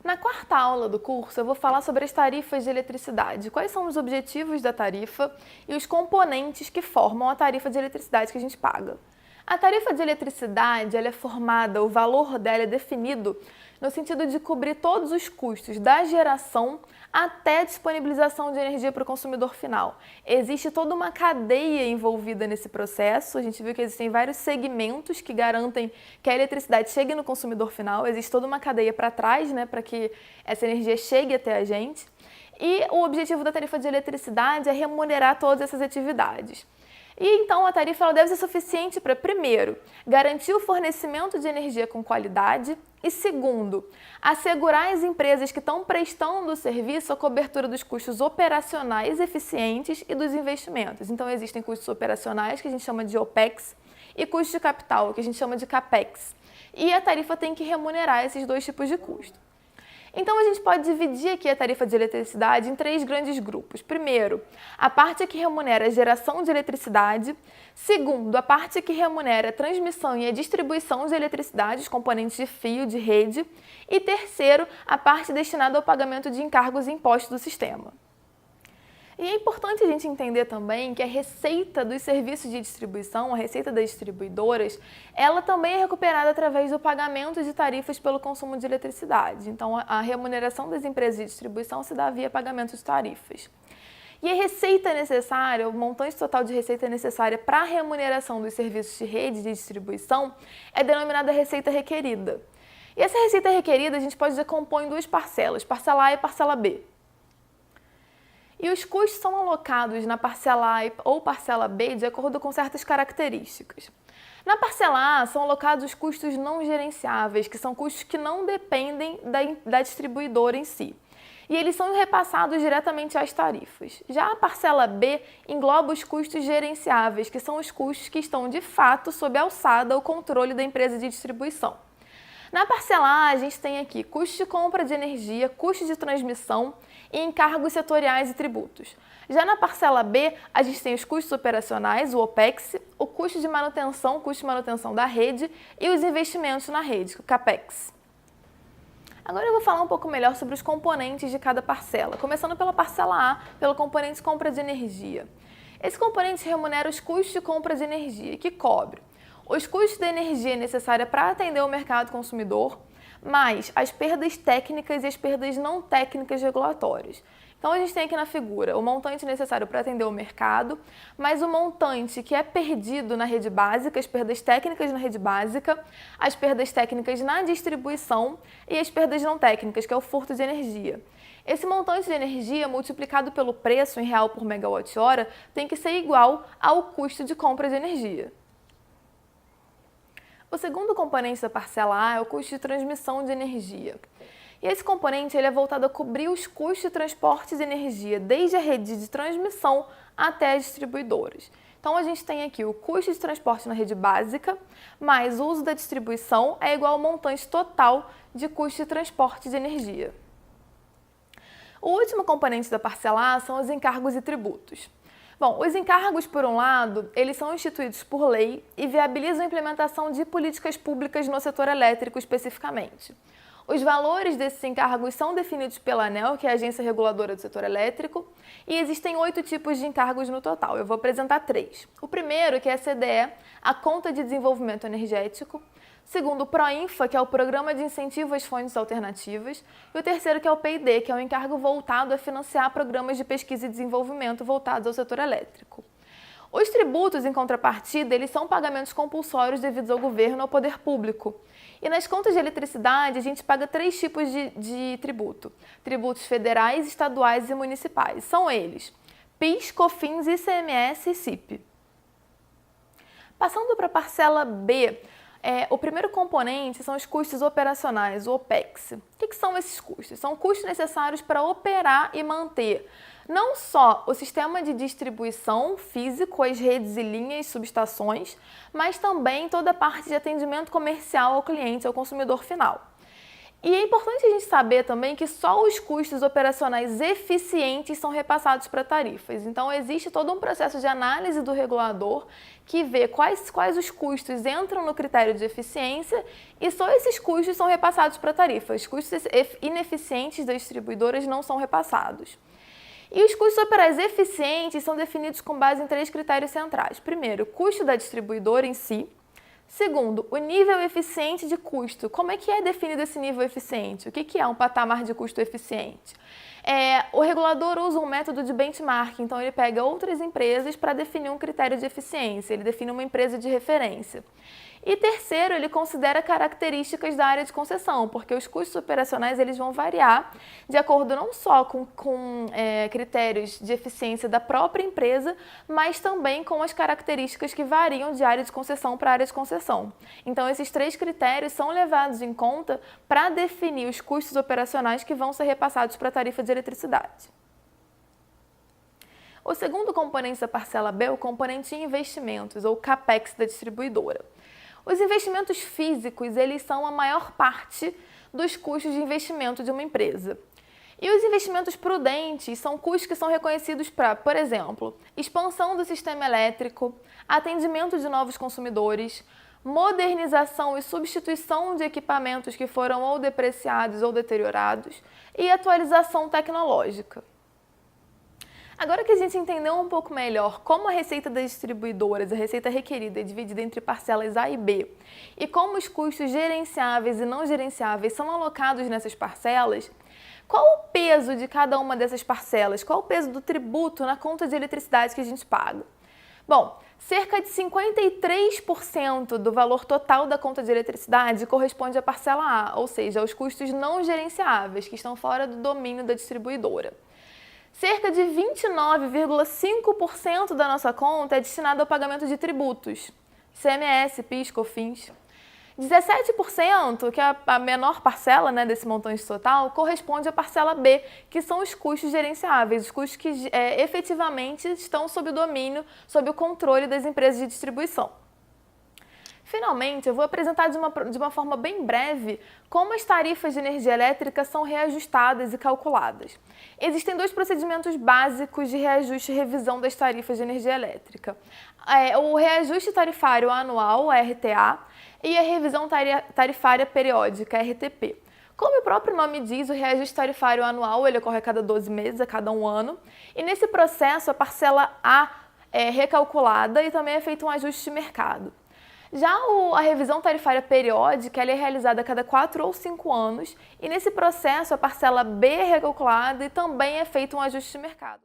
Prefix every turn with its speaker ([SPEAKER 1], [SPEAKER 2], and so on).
[SPEAKER 1] Na quarta aula do curso, eu vou falar sobre as tarifas de eletricidade, quais são os objetivos da tarifa e os componentes que formam a tarifa de eletricidade que a gente paga. A tarifa de eletricidade ela é formada, o valor dela é definido no sentido de cobrir todos os custos da geração até a disponibilização de energia para o consumidor final. Existe toda uma cadeia envolvida nesse processo, a gente viu que existem vários segmentos que garantem que a eletricidade chegue no consumidor final, existe toda uma cadeia para trás, para que essa energia chegue até a gente. E o objetivo da tarifa de eletricidade é remunerar todas essas atividades. E então a tarifa ela deve ser suficiente para, primeiro, garantir o fornecimento de energia com qualidade e, segundo, assegurar às empresas que estão prestando o serviço a cobertura dos custos operacionais eficientes e dos investimentos. Então existem custos operacionais, que a gente chama de OPEX, e custos de capital, que a gente chama de CAPEX. E a tarifa tem que remunerar esses dois tipos de custo. Então, a gente pode dividir aqui a tarifa de eletricidade em três grandes grupos. Primeiro, a parte que remunera a geração de eletricidade. Segundo, a parte que remunera a transmissão e a distribuição de eletricidade, os componentes de fio, de rede. E terceiro, a parte destinada ao pagamento de encargos e impostos do sistema. E é importante a gente entender também que a receita dos serviços de distribuição, a receita das distribuidoras, ela também é recuperada através do pagamento de tarifas pelo consumo de eletricidade. Então, a remuneração das empresas de distribuição se dá via pagamento de tarifas. E a receita necessária, o montante total de receita necessária para a remuneração dos serviços de rede de distribuição é denominada receita requerida. E essa receita requerida a gente pode decompor em duas parcelas, parcela A e parcela B. E os custos são alocados na parcela A ou parcela B de acordo com certas características. Na parcela A são alocados os custos não gerenciáveis, que são custos que não dependem da distribuidora em si. E eles são repassados diretamente às tarifas. Já a parcela B engloba os custos gerenciáveis, que são os custos que estão de fato sob a alçada ou controle da empresa de distribuição. Na parcela A, a gente tem aqui custo de compra de energia, custo de transmissão e encargos setoriais e tributos. Já na parcela B, a gente tem os custos operacionais, o OPEX, o custo de manutenção da rede e os investimentos na rede, o CAPEX. Agora eu vou falar um pouco melhor sobre os componentes de cada parcela, começando pela parcela A, pelo componente compra de energia. Esse componente remunera os custos de compra de energia, que cobre os custos da energia necessária para atender o mercado consumidor, mais as perdas técnicas e as perdas não técnicas regulatórias. Então, a gente tem aqui na figura o montante necessário para atender o mercado, mais o montante que é perdido na rede básica, as perdas técnicas na rede básica, as perdas técnicas na distribuição e as perdas não técnicas, que é o furto de energia. Esse montante de energia multiplicado pelo preço em real por megawatt-hora tem que ser igual ao custo de compra de energia. O segundo componente da parcela A é o custo de transmissão de energia. E esse componente ele é voltado a cobrir os custos de transporte de energia desde a rede de transmissão até as distribuidoras. Então, a gente tem aqui o custo de transporte na rede básica, mais o uso da distribuição é igual ao montante total de custo de transporte de energia. O último componente da parcela A são os encargos e tributos. Bom, os encargos, por um lado, eles são instituídos por lei e viabilizam a implementação de políticas públicas no setor elétrico especificamente. Os valores desses encargos são definidos pela ANEEL, que é a agência reguladora do setor elétrico, e existem 8 tipos de encargos no total. Eu vou apresentar 3. O primeiro, que é a CDE, a Conta de Desenvolvimento Energético. Segundo, o PROINFA, que é o Programa de Incentivo às Fontes Alternativas. E o terceiro, que é o PID, que é o encargo voltado a financiar programas de pesquisa e desenvolvimento voltados ao setor elétrico. Os tributos, em contrapartida, eles são pagamentos compulsórios devidos ao governo ou ao poder público. E nas contas de eletricidade, a gente paga 3 tipos de tributo. Tributos federais, estaduais e municipais. São eles: PIS, COFINS, ICMS e CIP. Passando para a parcela B, o primeiro componente são os custos operacionais, o OPEX. O que são esses custos? São custos necessários para operar e manter não só o sistema de distribuição físico, as redes e linhas, subestações, mas também toda a parte de atendimento comercial ao cliente, ao consumidor final. E é importante a gente saber também que só os custos operacionais eficientes são repassados para tarifas. Então, existe todo um processo de análise do regulador que vê quais os custos entram no critério de eficiência e só esses custos são repassados para tarifas. Os custos ineficientes das distribuidoras não são repassados. E os custos operacionais eficientes são definidos com base em 3 critérios centrais. Primeiro, o custo da distribuidora em si. Segundo, o nível eficiente de custo. Como é que é definido esse nível eficiente? O que é um patamar de custo eficiente? O regulador usa um método de benchmark, então ele pega outras empresas para definir um critério de eficiência, ele define uma empresa de referência. E terceiro, ele considera características da área de concessão, porque os custos operacionais eles vão variar de acordo não só com critérios de eficiência da própria empresa, mas também com as características que variam de área de concessão para área de concessão. Então, esses 3 critérios são levados em conta para definir os custos operacionais que vão ser repassados para a tarifa de eletricidade. O segundo componente da parcela B é o componente de investimentos, ou CAPEX da distribuidora. Os investimentos físicos, eles são a maior parte dos custos de investimento de uma empresa. E os investimentos prudentes são custos que são reconhecidos para, por exemplo, expansão do sistema elétrico, atendimento de novos consumidores, modernização e substituição de equipamentos que foram ou depreciados ou deteriorados e atualização tecnológica. Agora que a gente entendeu um pouco melhor como a receita das distribuidoras, a receita requerida é dividida entre parcelas A e B, e como os custos gerenciáveis e não gerenciáveis são alocados nessas parcelas, qual o peso de cada uma dessas parcelas? Qual o peso do tributo na conta de eletricidade que a gente paga? Bom, cerca de 53% do valor total da conta de eletricidade corresponde à parcela A, ou seja, aos custos não gerenciáveis, que estão fora do domínio da distribuidora. Cerca de 29,5% da nossa conta é destinado ao pagamento de tributos, ICMS, PIS, COFINS. 17%, que é a menor parcela desse montante total, corresponde à parcela B, que são os custos gerenciáveis, os custos que efetivamente estão sob o domínio, sob o controle das empresas de distribuição. Finalmente, eu vou apresentar de uma forma bem breve como as tarifas de energia elétrica são reajustadas e calculadas. Existem 2 procedimentos básicos de reajuste e revisão das tarifas de energia elétrica. O reajuste tarifário anual, RTA, e a revisão tarifária periódica, RTP. Como o próprio nome diz, o reajuste tarifário anual ele ocorre a cada 12 meses, a cada 1 ano, e nesse processo a parcela A é recalculada e também é feito um ajuste de mercado. Já a revisão tarifária periódica ela é realizada a cada 4 ou 5 anos e nesse processo a parcela B é recalculada e também é feito um ajuste de mercado.